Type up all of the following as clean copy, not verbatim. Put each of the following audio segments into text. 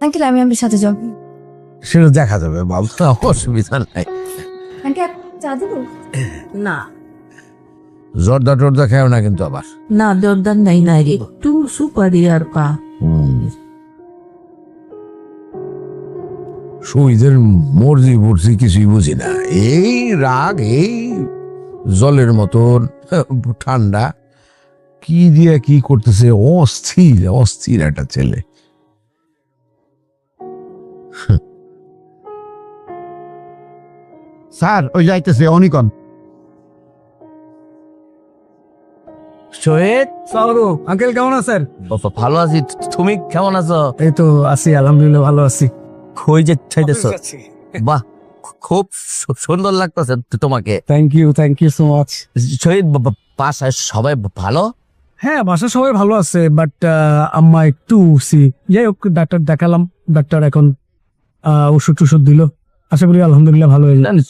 Uncle আমি আপনার সাথে যাব। সেটা দেখা যাবে বাবা, অসুবিধা নাই। আঙ্কেল চা দেবো? না জর্দা টর্দা খাও না কিন্তু আবার। না দরদার নাই নাই একটু সুপারি আর পা। শহীদের মর্জি বর্জি কিছুই বুঝি না, এই রাগ, এই জলের মতন ঠান্ডা, কি দিয়ে কি করতেছে, অস্থির অস্থির একটা ছেলে। স্যার ওই যাইতেছে অনিকন। শহীদ আঙ্কেল কেমন আছেন? ভালো আছি, তুমি কেমন আছো? এই তো আছি, আলহামদুলিল্লাহ ভালো আছি। কই যে চাইতেছ? বাহ, খুব সুন্দর লাগতেছে তোমাকে। Thank you so much. Shahid, বাসায় সবাই ভালো? হ্যাঁ বাসা সবাই ভালো আছে, বাট আম্মা একটু যাই হোক ডাক্তার দেখালাম, ডাক্তার এখন ওষুধ টষুধ দিল, আশা করি আলহামদুলিল্লাহ ভালো হয়ে যাবে।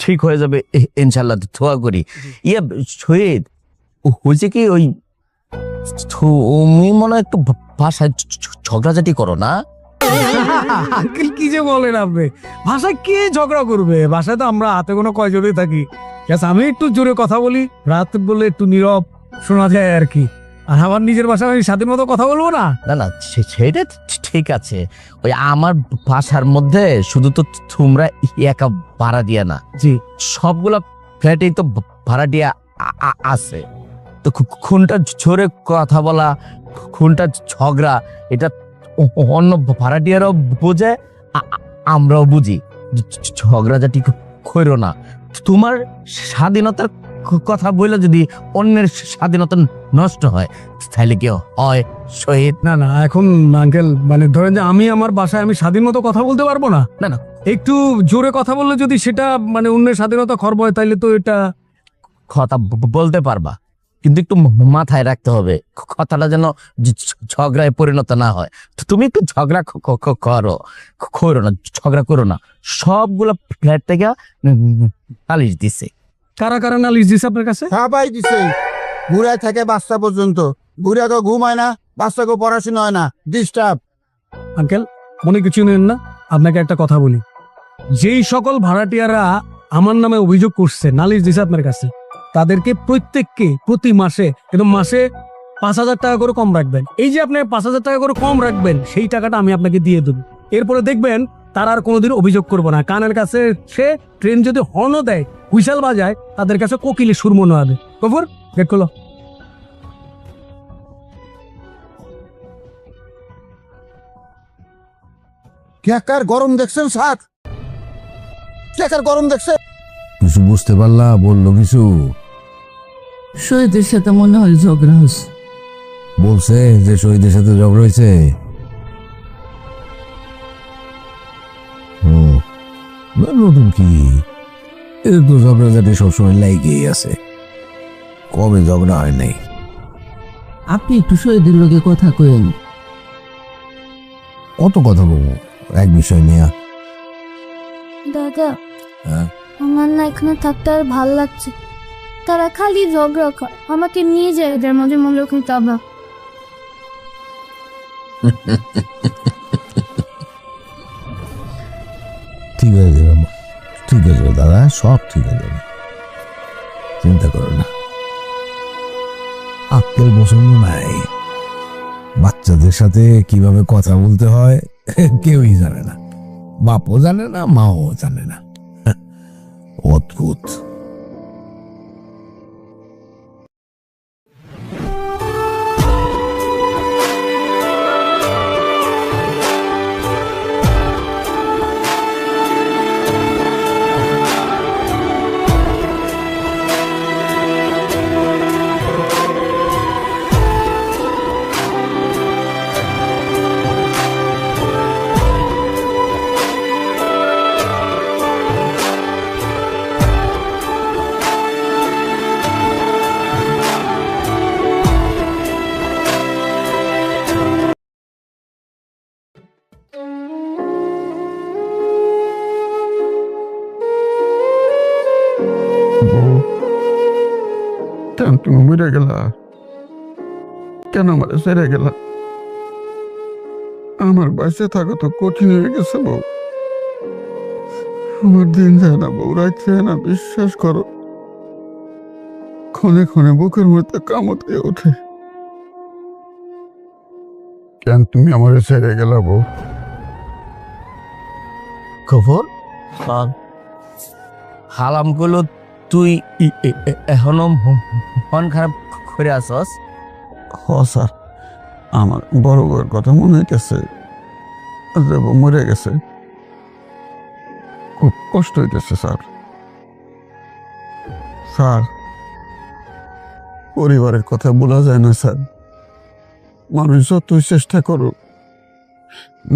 ঠিক হয়ে যাবে ইনশাল্লাহ, দোয়া করি। ইয়ে শহীদ, হয়েছে কি ওই তুমি মনে হয় একটু বাসায় ঝগড়াঝাটি করো না? আঙ্কেল কি যে বলেন আপনি, ভাষায় কে ঝগড়া করবে? ভাষায় তো আমরা হাতে কোনো কয়জনই থাকি। আমি একটু জোরে কথা বলি, রাত বলে একটু নীরব শোনা যায় আর কি। আর আমার নিজের ভাষায় আমি স্বাধীন মতো কথা বলবো না। না না, সেটা ঠিক আছে। ওই আমার বাসার মধ্যে শুধু তো তোমরা একা ভাড়া দিয়া না, জি সবগুলা ফ্ল্যাটেই তো ভাড়াটিয়া আছে। তো কোনটা জোরে কথা বলা, কোনটা ঝগড়া, এটা অন্য ভাড়াটিয়ারাও বোঝে, আমরাও বুঝি। ঝগড়াঝাটি করো না। তোমার স্বাধীনতার কথা বলে যদি অন্যের স্বাধীনতা নষ্ট হয় তাহলে কি হয় শহীদ? না না, এখন আঙ্কেল মানে ধরেন যে আমি আমার বাসায় আমি স্বাধীন মতো কথা বলতে পারবো না। না না, একটু জোরে কথা বললে যদি সেটা মানে অন্যের স্বাধীনতা খর্ব হয়, তাইলে তো এটা। কথা বলতে পারবা, কিন্তু একটু মাথায় রাখতে হবে কথাটা যেন ঝগড়ায় পরিণত না হয়। তো তুমি একটু ঝগড়া করো না, ঝগড়া করো না। সবগুলো ফ্ল্যাট থেকে নালিশ দিছে। কারা কারা নালিশ দিছে আপনার কাছে? সবাই দিছে, ঘুরায় থাকে বাচ্চা পর্যন্ত। ঘুরাকে ঘুম হয় না, বাচ্চাকে পড়াশোনা হয় না, ডিস্টার্ব। আঙ্কেল মনে কিছু নেন না, আপনাকে একটা কথা বলি। যেই সকল ভাড়াটিয়ারা আমার নামে অভিযোগ করছে, নালিশ দিছে আপনার কাছে, তাদেরকে প্রত্যেককে প্রতি মাসে একদম মাসে 5,000 টাকা করে কম রাখবেন। এই যে আপনি 5,000 টাকা করে কম রাখবেন, সেই টাকাটা আমি আপনাকে দিয়ে দেবো। এরপরে দেখবেন তারা আর কোনোদিন অভিযোগ করবো না। কানের কাছে সে ট্রেন যদি হর্নও দেয়, হুইসেল বাজায়, তাদের কাছে কোকিলে সুর মনে হবে। গফুর গেট খোলো। কেকার গরম দেখছেন স্যার? কেকার গরম দেখছেন? কিছু বুঝতে পারলা? বললো কিছু? শহীদের সাথে মনে হয় ঝগড়া হচ্ছে। বলছে যে শহীদের সাথে ঝগড়া হয়েছে? নতুন কি, এদের তো ঝগড়াঝাটি সবসময় লাইগেই আছে, কবে ঝগড়া হয় নাই? আপনি একটু শহীদের লোকে কথা কইেন। কত কথা বলবো এক বিষয় নিয়ে? দাদা হ্যাঁ? আমার না এখানে থাকতে আর ভালো লাগছে। তারা খালি ঝগড়া করে, আমাকে নিয়ে যায় এদের মাঝে মনে রকম তাবা। ঠিক হয়ে যাবে মা, ঠিক হয়ে যাবে দাদা, সব ঠিক হয়ে যাবে, চিন্তা করো না। আক্কেল পছন্দ নাই, বাচ্চাদের সাথে কিভাবে কথা বলতে হয় কেউই জানে না, বাপও জানে না, মাও জানে না। অদ্ভুত। কেন তুমি মরে গেলা? কেন আমার ছেড়ে গেলা? আমার বাসে থাকা তো কঠিন হয়ে গেছে বউ। আমার দিন যায় না বউ, রাত যায় না, বিশ্বাস করো। ক্ষণে ক্ষণে বুকের মধ্যে কামড় দিয়ে ওঠে। কেন তুমি আমার ছেড়ে গেলা বউ? খবর হালাম গুলো তুই এখনো মন খারাপ করে আসস? হ স্যার, আমার বড় বউয়ের কথা মনে হইতেছে, মরে গেছে। খুব কষ্ট হইতেছে স্যার। স্যার, পরিবারের কথা বলা যায় না স্যার। মানুষ যতই চেষ্টা করুক,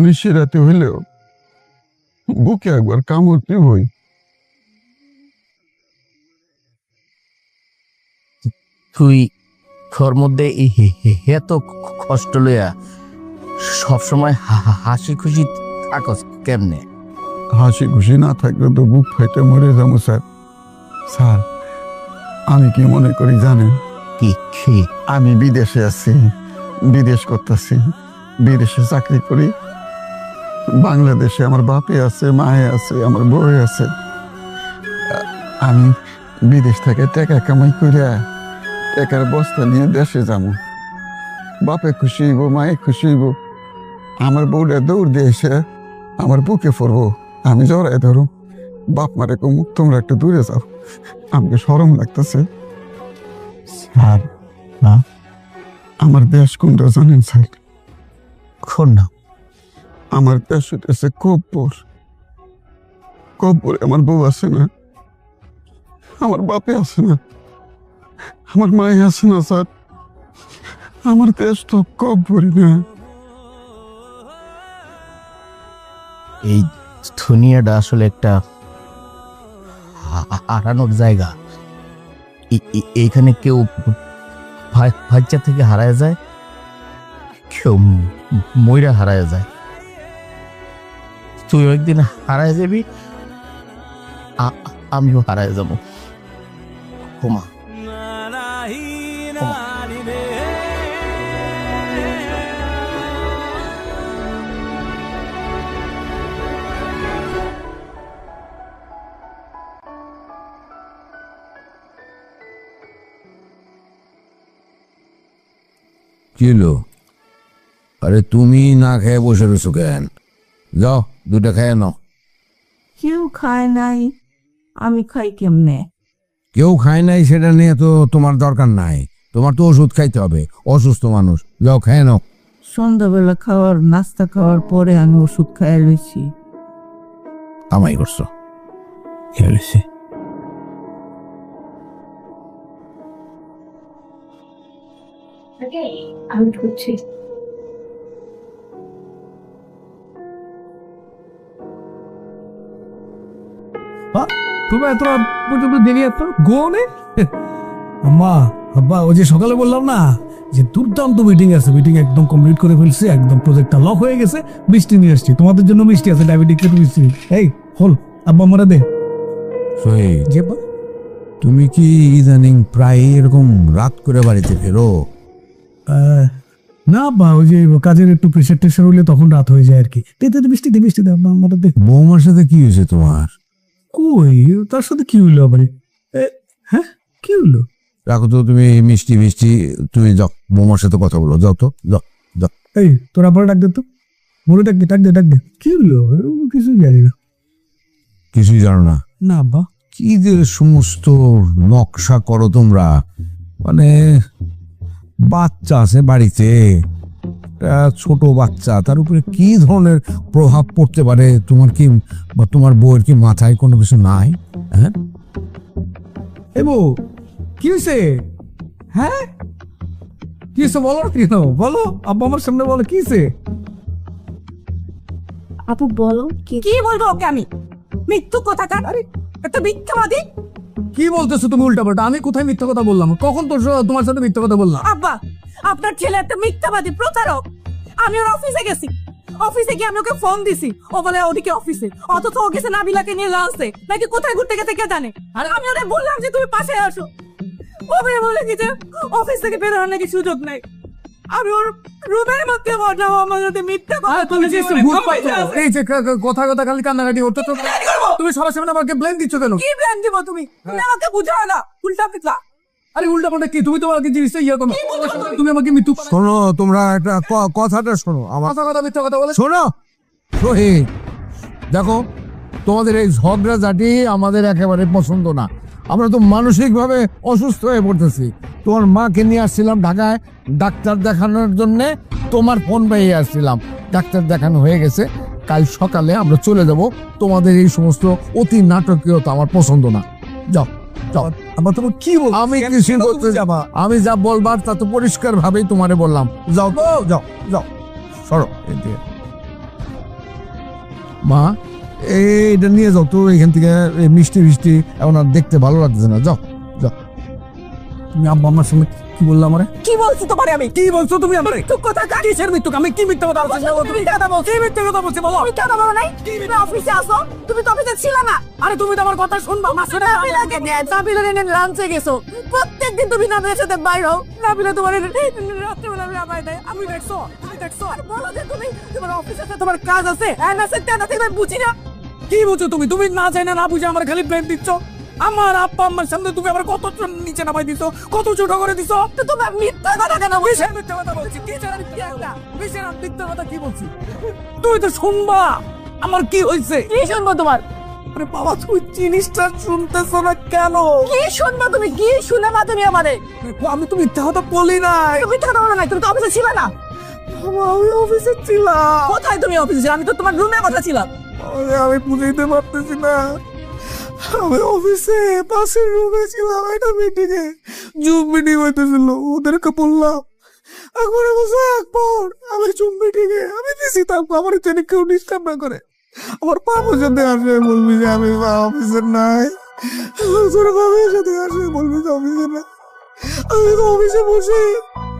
নিশিরাতে হইলেও বুকে একবার কামড় নিবই। তুই তোর মধ্যে এত কষ্ট লইয়া সবসময় হাসি খুশি থাকস কেমনে? হাসি খুশি না থাকলে তো বুক ফাইতে মরে যাবো স্যার। স্যার, আমি কি মনে করি জানেন? কি আমি বিদেশে আছি, বিদেশ করতেছি, বিদেশে চাকরি করি। বাংলাদেশে আমার বাপে আছে, মায়ে আছে, আমার বউয়ে আছে। আমি বিদেশ থেকে টাকা কামাই করে টাকার বস্তা নিয়ে দেশে যাবো। বাপে খুশি হইব, মায়ে খুশি হইব। আমার বউটা দৌড় দিয়ে এসে আমার বুকে পড়বো, আমি জড়াই ধরো। বাপ মারে কমুক তোমরা একটু দূরে যাও, আমাকে শরম লাগতেছে। স্যার, না, আমার দেশ কোনটা জানেন স্যার? কোন না? আমার দেশ হইতেছে কব্বর। কব্বরে আমার বউ আছে না, আমার বাপে আছে না, আমার মায়ে আছে না স্যার। আমার দেশ তো কব্বরই না। এই দুনিয়াটা আসলে একটা হারানোর জায়গা। এইখানে কেউ বাচ্চা থেকে হারায় যায়, কেউ মইরা হারায় যায়। তুই একদিন হারায় যাবি, আমিও হারায় যাবো। ক্ষমা কি হলো? আরে তুমি না খেয়ে বসে রয়েছো কেন? যাও দুটা খেয়ে নাও। কেউ খায় নাই, আমি খাই কেমনে? কেউ খায় নাই সেটা নিয়ে তো তোমার দরকার নাই। তোমার তো ওষুধ খাইতে হবে, অসুস্থ মানুষ। যাও খেয়ে নাও। সন্ধ্যাবেলা খাওয়ার নাস্তা খাওয়ার পরে আমি ওষুধ খাই রয়েছি। আমাই করছো। আমি ঢুকছি। তুমি এত রাত পর্যন্ত দেরি এত গোনে? আম্মা, আব্বা, ওই যে সকালে বললাম না যে দুর্দান্ত মিটিং আছে, মিটিং একদম কমপ্লিট করে ফেলছি, একদম প্রজেক্টটা লক হয়ে গেছে। মিষ্টি নিয়ে আসছি তোমাদের জন্য, মিষ্টি আছে, ডায়াবেটিক মিষ্টি। এই হল আব্বা, মরা দে। সোহেল, যে তুমি কি ইদানিং প্রায় এরকম রাত করে বাড়িতে ফেরো? না আব্বা, ওই যে কাজের একটু প্রেশার টেশার হলে তখন রাত হয়ে যায় আর কি। মিষ্টি দে, মিষ্টি দে আব্বা, মরা দে। বৌমার সাথে কি হয়েছে তোমার? কই, তার সাথে কি হইলো আবার? হ্যাঁ, কি হইলো? রাখো তো তুমি মিষ্টি মিষ্টি, তুমি যাও বৌমার সাথে কথা বলো। যাও তো, যাও যাও। এই তোর আবার ডাক দে তো, মরে ডাক দে, ডাক দে, ডাক দে। কি হইলো? কিছুই জানি না। কিছুই জানো না? না আব্বা। কি যে সমস্ত নকশা করো তোমরা। মানে বাচ্চা আছে বাড়িতে, একটা ছোট বাচ্চা, তার উপরে কি ধরনের প্রভাব পড়তে পারে? তোমার কি বা তোমার বউয়ের কি মাথায় কোনো কিছু নাই? হ্যাঁ এ বউ, কি হয়েছে? হ্যাঁ, কি হয়েছে বলো, কেন বলো আব্বা, আমার সামনে বলো কি হয়েছে। আপু বলো কি? কি বলবো ওকে আমি? মৃত্যু কোথাকার, একটা মিথ্যাবাদী। কি বলতেছো তুমি উল্টাপাল্টা? আমি কোথায় মিথ্যা কথা বললাম? কখন তোমার সাথে মিথ্যা কথা বললাম? আব্বা, আপনার ছেলে একটা মিথ্যাবাদী, প্রতারক। আমি ওর অফিসে গেছি, অফিসে গিয়ে আমি ওকে ফোন দিছি, ও বলে ওদিকে অফিসে, অথচ ও গেছে নাবিলাকে নিয়ে লাউসে, নাকি কোথায় ঘুরতে গেছে কে জানে। আর আমি ওরে বললাম যে তুমি পাশে আসো, ও বলে কি যে অফিস থেকে বের হওয়ার নাকি সুযোগ নাই। আমি ওর রুমের মধ্যে বললাম আমার সাথে মিথ্যা কথা তুমি যে বলেছে, ভূত আমি পাইছো জানি। এই যে কথা কথা খালি কান্নাকাটি হতো তো কি করবো? তুমি সবার সামনে আমাকে ব্লেম দিচ্ছ কেন? কি প্ল্যান দিব তুমি আমাকে বুঝাও না উল্টা পিছলা আরে উল্টা পাল্টা কি তুমি তো আমাকে জিনিসটা ইয়ে করো কি বলছো তুমি? তুমি আমাকে মৃত্যু শোনো তোমরা একটা কথাটা শোনো আমার কথা কথা মিথ্যা কথা বলে শোনো রোহিত, দেখো তোমাদের এই ঝগড়াঝাটি আমাদের একেবারে পছন্দ না। আমরা তো মানসিকভাবে অসুস্থ হয়ে পড়তেছি। তোমার মাকে নিয়ে আসছিলাম ঢাকায় ডাক্তার দেখানোর জন্যে, তোমার ফোন পাইয়ে আসছিলাম, ডাক্তার দেখানো হয়ে গেছে। কাল সকালে আমরা চলে যাব। তোমাদের এই সমস্ত অতি নাটকীয়তা আমার পছন্দ না। যাও যাও। আবার তুমি কি বল আমি কিছু করতে যাবা, আমি যা বলবার তা তো পরিষ্কার ভাবেই তোমারে বললাম। যাও তো, যাও যাও, সরো এদিকে। মা এইটা নিয়ে যাও তো এখান থেকে, এই মিষ্টি মিষ্টি এখন আর দেখতে ভালো লাগছে না। যাও যাও। তুমি আব্বা আমার সঙ্গে কি বললাম আমারে? কি বলছি তোমারে আমি কি বলছো তুমি আমারে? তুই কথা কাট কিসের মৃত্যু? আমি কি মিথ্যা কথা বলছি? তুমি মিথ্যা কথা বলছো কি মিথ্যা কথা বলছি বলো? তুমি কেন বলো নাই তুমি অফিসে আসো তুমি তো অফিসে ছিল না আরে তুমি তো আমার কথা শুনবা না, শুনে নাবিলাকে নাবিলা এনে লাঞ্চে গেছো প্রত্যেকদিন তুমি নাবিলার সাথে বাইর হও নাবিলা তোমার রাত্রেবেলা রাবাই দেয় আমি দেখছো তুমি দেখছো আর বলো যে তুমি তোমার অফিসে তোমার কাজ আছে না সে তেনা থেকে বুঝি না কি বুঝছো তুমি? তুমি না চাই না বুঝে আমার খালি ব্লেম দিচ্ছ। আমার আব্বা আম্মার সামনে তুমি আবার কত নিচে নামাই দিছো, কত ছোট করে দিছো। তো তোমার মিথ্যা কথা কেন বলছো কিসের মিথ্যা কথা বলছি? কিসের কিসের আমি মিথ্যা কথা কি বলছি? তুই তো শুনবা আমার কি হয়েছে। কি শুনবো তোমার আরে বাবা তুমি জিনিসটা শুনতেছো না কেন? কি শুনবো তুমি কি শুনাবা তুমি আমারে আমি তো মিথ্যা কথা বলি নাই। তুমি মিথ্যা কথা বলো নাই তুমি তো অফিসে ছিলে না বাবা, আমি অফিসে ছিলাম। কোথায় তুমি অফিসে ছিলে আমি তো তোমার রুমে কথা ছিলাম আমি বুঝাইতে পারতেছি না। আমি অফিসে পাশের রুমে ছিলাম, একটা মিটিং এ জুম মিটিং হইতেছিল, ওদেরকে বললাম এখন বসে একবার আমি জুম মিটিং এ আমি দিছি থাকবো, আমার যেন কেউ ডিস্টার্ব না করে। আমার পাপা সাথে আসে বলবি যে আমি অফিসের নাই, তোর বাবার সাথে আসে বলবি যে অফিসের নাই। আমি তো অফিসে বসে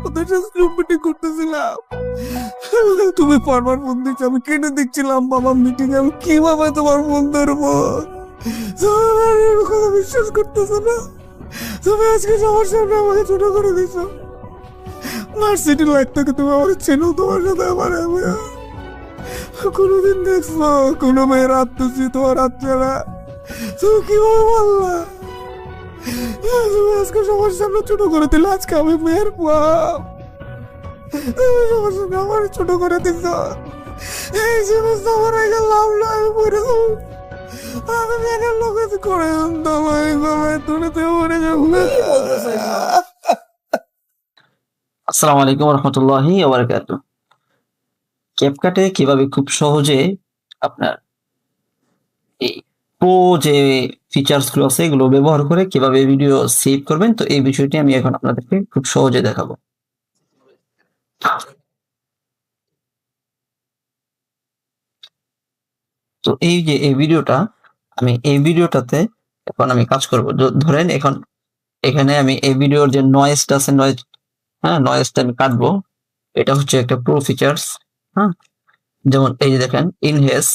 ওদের সাথে জুম মিটিং করতেছিলাম। তুমি বারবার ফোন দিচ্ছ, আমি কেটে দেখছিলাম বাবা মিটিং এ, আমি কিভাবে তোমার ফোন ধরবো? কথা বিশ্বাস করতেছো না, তুমি আজকে সবার সামনে আমাকে ছোট করে দিছো। ভার্সিটি লাইফ থেকে তুমি আমার চেনো, তোমার সাথে আমার কোনোদিন দেখছো কোনো মেয়ের হাত তুলছি তোমার হাত ছাড়া? তুমি কিভাবে বললা? তুমি আজকে সবার সামনে ছোট করে দিলে, আজকে আমি মেয়ের বাপ, তুমি সবার সামনে আমার ছোট করে দিছ। এই জিনিস আমার আগে লাভ না, আমি মরে যাবো, আমি মেয়ের লোক করে তুলে তুই মরে যাবো। আসসালামু আলাইকুম রহমতুল্লাহি ওয়া বারাকাতুহু। ক্যাপকাটে কিভাবে খুব সহজে আপনার এই প্রো যে ফিচার্স গুলো আছে এগুলো ব্যবহার করে কিভাবে ভিডিও সেভ করবেন, তো এই বিষয়টি আমি এখন আপনাদেরকে খুব সহজে দেখাবো। তো এই যে এই ভিডিওটা, আমি এই ভিডিওটাতে এখন আমি কাজ করব। ধরেন এখন এখানে আমি এই ভিডিওর যে নয়েজটা আছে, নয়েজটা আমি কাটবো। এটা হচ্ছে একটা প্রো ফিচার্স। হ্যাঁ, যেমন এই যে দেখেন ইনহেস,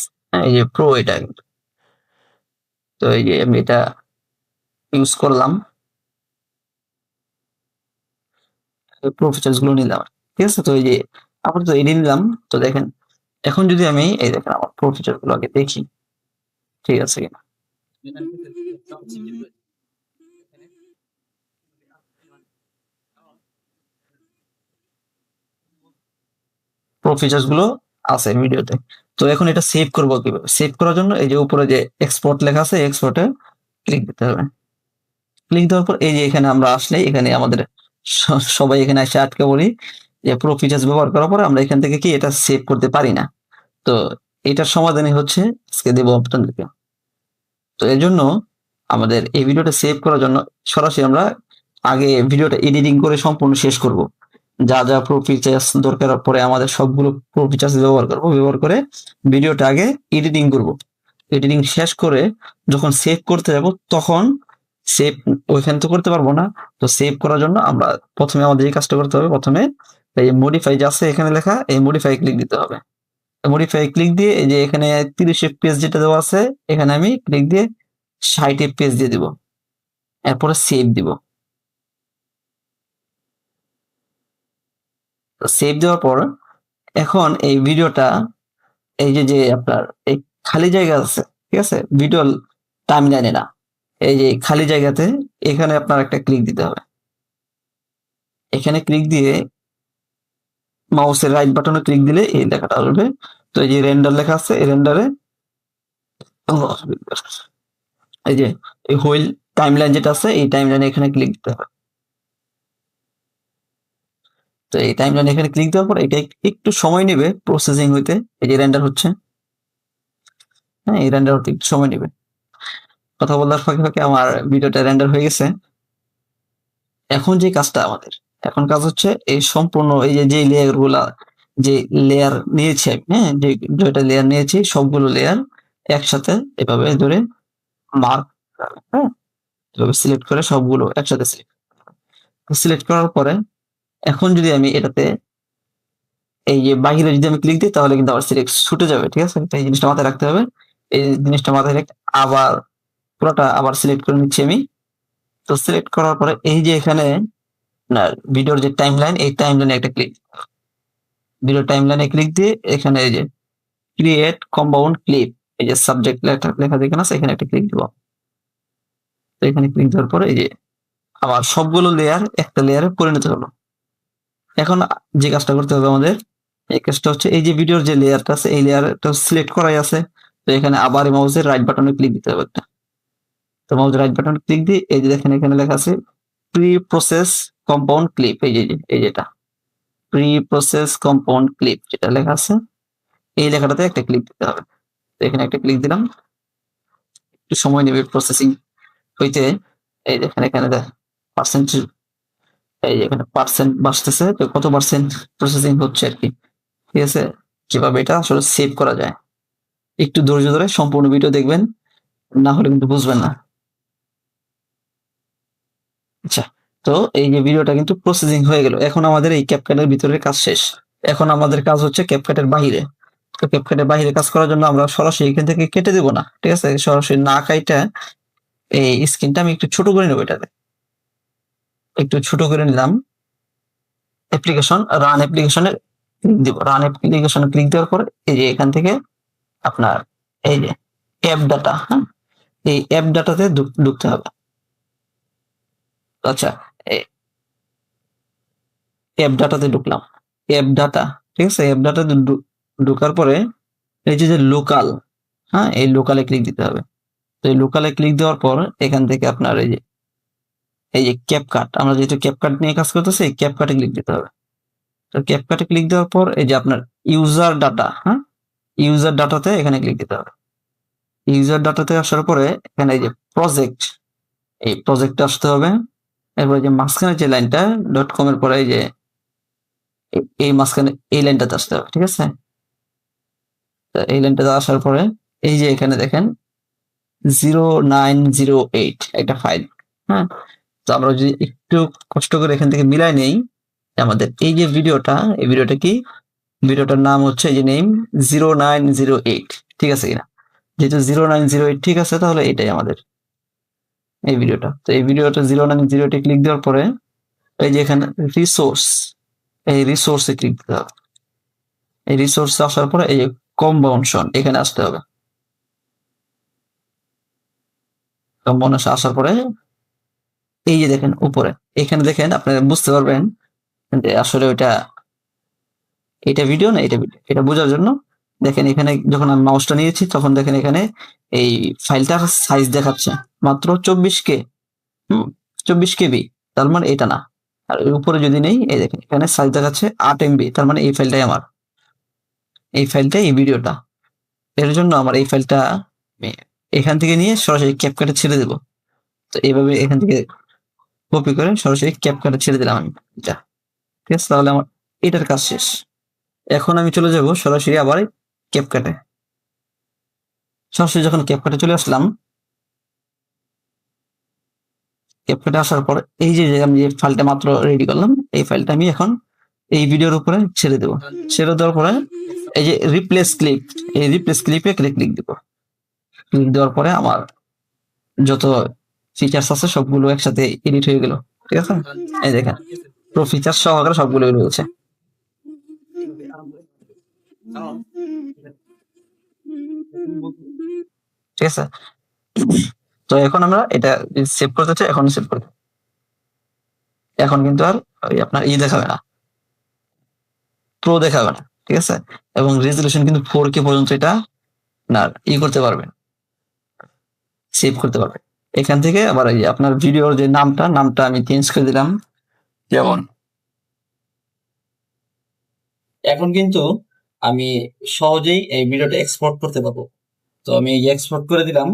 এই যে প্রো, এটা তো এই যে আমি এটা ইউজ করলাম, প্রো ফিচার্স গুলো নিলাম, ঠিক আছে। তো এই যে আপাতত এডি নিলাম। তো দেখেন এখন যদি আমি এই দেখেন আমার প্রো ফিচার গুলো আগে দেখি ঠিক আছে কিনা। প্রো ফিচার্স গুলো আছে ভিডিওতে। তো এখন এটা সেভ করবো কিভাবে? সেভ করার জন্য এই যে উপরে যে এক্সপোর্ট লেখা আছে, এক্সপোর্টে ক্লিক দিতে হবে। ক্লিক দেওয়ার পর এই যে এখানে আমরা আসলে এখানে আমাদের সবাই এখানে এসে আটকে পড়ি যে প্রো ফিচার্স ব্যবহার করার পরে আমরা এখান থেকে কি এটা সেভ করতে পারি না। তো এটার সমাধানই হচ্ছে আজকে দেবো আপনাদেরকে। তো এর জন্য আমাদের এই ভিডিওটা সেভ করার জন্য সরাসরি আমরা আগে ভিডিওটা এডিটিং করে সম্পূর্ণ শেষ করব। যা যা প্রো ফিচার্স দরকার পরে আমাদের সবগুলো প্রো ফিচার্স ব্যবহার করে ভিডিওটা আগে এডিটিং করব। এডিটিং শেষ করে যখন সেভ করতে যাব তখন সেভ ওইখানে তো করতে পারবো না। তো সেভ করার জন্য আমরা প্রথমে আমাদের এই কাজটা করতে হবে। প্রথমে এই মডিফাই যে আছে এখানে লেখা, এই মডিফাই ক্লিক দিতে হবে। মডিফাই ক্লিক দিয়ে এই যে এখানে 30 FPS যেটা দেওয়া আছে এখানে আমি ক্লিক দিয়ে 60 FPS দিয়ে দিব। এরপরে সেভ দিব। সেভ দেওয়ার পর এখন এই ভিডিওটা এই যে আপনার এই খালি জায়গা আছে, ঠিক আছে, ভিডিও টাইমলাইনে না, এই যে খালি জায়গাতে এখানে আপনার একটা ক্লিক দিতে হবে। এখানে ক্লিক দিয়ে মাউসের রাইট বাটনে ক্লিক দিলে এই লেখাটা আসবে। তো এই যে রেন্ডার লেখা আছে, এই রেন্ডারে এই যে এই হোইল টাইমলাইন যেটা আছে এই টাইমলাইনে এখানে ক্লিক দিতে হবে। তো এই টাইমলাইনে এখানে ক্লিক দেওয়ার পর এটা একটু সময় নেবে প্রসেসিং হইতে। এই যে রেন্ডার হচ্ছে, হ্যাঁ এই রেন্ডার হতে একটু সময় নেবে। কথা বলার ফাঁকে ফাঁকে আমার ভিডিওটা রেন্ডার হয়ে গেছে। এখন যে কাজটা আমাদের, এখন কাজ হচ্ছে এই সম্পূর্ণ এই যে লেয়ার গুলা, যে লেয়ার নিয়েছি আমি, হ্যাঁ যে যেটা লেয়ার নিয়েছি সবগুলো লেয়ার একসাথে এভাবে ধরে মার্ক, হ্যাঁ এভাবে সিলেক্ট করে সবগুলো একসাথে সিলেক্ট করার পরে এখন যদি আমি এটাতে এই যে বাহিরে যদি আমি ক্লিক দিই তাহলে কিন্তু আবার সিলেক্ট ছুটে যাবে, ঠিক আছে। এই জিনিসটা মাথায় রাখতে হবে। এই জিনিসটা মাথায় রেখে আবার পুরোটা আবার সিলেক্ট করে নিচ্ছি আমি। তো সিলেক্ট করার পরে এই যে এখানে না ভিডিওর যে টাইমলাইন, এই টাইমলাইনে একটা ক্লিক, ভিডিও টাইমলাইনে ক্লিক দিয়ে এখানে এই যে ক্রিয়েট কম্পাউন্ড ক্লিপ, এই যে সাবজেক্ট লেখা যেখানে আছে এখানে একটা ক্লিক দিব। তো এখানে ক্লিক দেওয়ার পরে এই যে আবার সবগুলো লেয়ার একটা লেয়ারে পরিণত হলো। এখন যে কাজটা করতে হবে আমাদের, এই কাজটা হচ্ছে এই যে ভিডিওর যে লেয়ারটা আছে এই লেয়ারটা সিলেক্ট করাই আছে। তো এখানে আবার মাউসের রাইট বাটনে ক্লিক দিতে হবে একটা। তো মাউসের রাইট বাটনে ক্লিক দিয়ে এই যে দেখেন এখানে লেখা আছে প্রি প্রসেস কম্পাউন্ড ক্লিপ, এই যেটা প্রি প্রসেস কম্পাউন্ড ক্লিপ যেটা লেখা আছে এই লেখাটাতে একটা ক্লিক দিতে হবে। তো এখানে একটা ক্লিক দিলাম, একটু সময় নেবে প্রসেসিং হইতে। এই দেখেন এখানে পার্সেন্ট, এই যে এখানে পার্সেন্ট বাড়তেছে, তো কত পার্সেন্ট প্রসেসিং হচ্ছে আর কি, ঠিক আছে। কিভাবে এটা আসলে সেভ করা যায় একটু ধৈর্য ধরে সম্পূর্ণ ভিডিও দেখবেন, না হলে কিন্তু বুঝবেন না। আচ্ছা, তো এই যে ভিডিওটা কিন্তু প্রসেসিং হয়ে গেল। এখন আমাদের এই ক্যাপকাটের ভিতরের কাজ শেষ। এখন আমাদের কাজ হচ্ছে ক্যাপকাটের বাহিরে। তো ক্যাপকাটের বাহিরে কাজ করার জন্য আমরা সরাসরি এখান থেকে কেটে দেবো না, ঠিক আছে। সরাসরি না কাইটা এই স্ক্রিনটা আমি একটু ছোট করে নেবো, এটাতে একটু ছোট করে নিলাম। অ্যাপ্লিকেশন রান অ্যাপ্লিকেশনে ক্লিক দিব। রান অ্যাপ্লিকেশনে ক্লিক দেওয়ার পর এই যে এখান থেকে আপনার এই যে অ্যাপ ডাটা, হ্যাঁ এই অ্যাপ ডাটাতে ঢুকতে হবে। আচ্ছা, অ্যাপ ডাটাতে ঢুকলাম, অ্যাপ ডাটা, ঠিক আছে। অ্যাপ ডাটাতে ঢুকার পরে এই যে লোকাল, হ্যাঁ এই লোকালে ক্লিক দিতে হবে। তো এই লোকালে ক্লিক দেওয়ার পর এখান থেকে আপনার এই যে ক্যাপকাট, আমরা যেহেতু ক্যাপকাট নিয়ে কাজ করতেছি এই ক্যাপকাটে ক্লিক দিতে হবে। তো ক্যাপকাটে ক্লিক দেওয়ার পর এই যে আপনার ইউজার ডাটা, হ্যাঁ ইউজার ডাটাতে এখানে ক্লিক দিতে হবে। ইউজার ডাটাতে আসার পরে এখানে এই যে প্রজেক্ট, এই প্রজেক্টে আসতে হবে। এরপরে যে মাঝখানে যে লাইনটা .com এর পরে এই যে এই মাঝখানে এই লাইনটাতে আসতে হবে, ঠিক আছে। তো এই লাইনটাতে আসার পরে এই যে এখানে দেখেন 0908 একটা ফাইল, হ্যাঁ। তো আমরা যদি একটু কষ্ট করে এখান থেকে মিলাই নেই, আমাদের এই যে ভিডিওটা, এই ভিডিওটা কি, ভিডিওটার নাম হচ্ছে এই যে নেম 0908, ঠিক আছে কিনা। যেহেতু 0908 ঠিক আছে, তাহলে এটাই আমাদের এই ভিডিওটা। তো এই ভিডিওটা 0908 ক্লিক দেওয়ার পরে এই যে এখানে রিসোর্স, এই রিসোর্সে ক্লিক দিতে হবে। এই রিসোর্সে আসার পরে এই যে কম্পাউন্ডশন এখানে আসতে হবে। কম্পাউন্ডশন আসার পরে এই যে দেখেন উপরে এখানে দেখেন আপনারা বুঝতে পারবেন যে আসলে এটা ভিডিও না এটা ভিডিও। এটা বোঝার জন্য দেখেন এখানে যখন আমি মাউসটা নিয়েছি তখন দেখেন এখানে এই ফাইলটার সাইজ দেখাচ্ছে মাত্র 24K, 24KB, তার মানে এটা না। আর উপরে যদি নেই এই দেখেন এখানে সাইজ দেখাচ্ছে 8 MB, তার মানে এই ফাইলটাই আমার, এই ফাইলটাই এই ভিডিওটা। এর জন্য আমার এই ফাইলটা এখান থেকে নিয়ে সরাসরি ক্যাপকাটে ছেড়ে দেবো। তো এইভাবে এখান থেকে কপি করে সরাসরি ক্যাপকাটে ছেড়ে দিলাম আমি এটা, ঠিক আছে। তাহলে আমার এটার কাজ শেষ। এখন আমি চলে যাব সরাসরি আবার ক্যাপকাটে। সরাসরি যখন ক্যাপকাটে চলে আসলাম, ক্যাপকাটে আসার পর এই যে আমি যে ফাইলটা মাত্র রেডি করলাম এই ফাইলটা আমি এখন এই ভিডিওর উপরে ছেড়ে দেবো। ছেড়ে দেওয়ার পরে এই যে রিপ্লেস ক্লিপ, এই রিপ্লেস ক্লিপে ক্লিক দিব। ক্লিক দেওয়ার পরে আমার যত ফিচার্স আছে সবগুলো একসাথে এডিট হয়ে গেল, ঠিক আছে। এই দেখেন পুরো ফিচার সহকারে সবগুলো রয়েছে। ঠিক আছে, তো এখন আমরা এটা সেভ করতে চাই, এখন সেভ করতে, এখন কিন্তু আর ওই আপনার দেখাবে না, প্রো দেখাবে না, ঠিক আছে। এবং রেজলিউশন কিন্তু 4K পর্যন্ত এটা না করতে পারবেন, সেভ করতে পারবেন। এখান থেকে আবার এই আপনার ভিডিওর যে নামটা আমি চেঞ্জ করে দিলাম, যেমন এখন কিন্তু আমি সহজেই এই ভিডিওটা এক্সপোর্ট করতে পারবো। তো আমি এক্সপোর্ট করে দিলাম।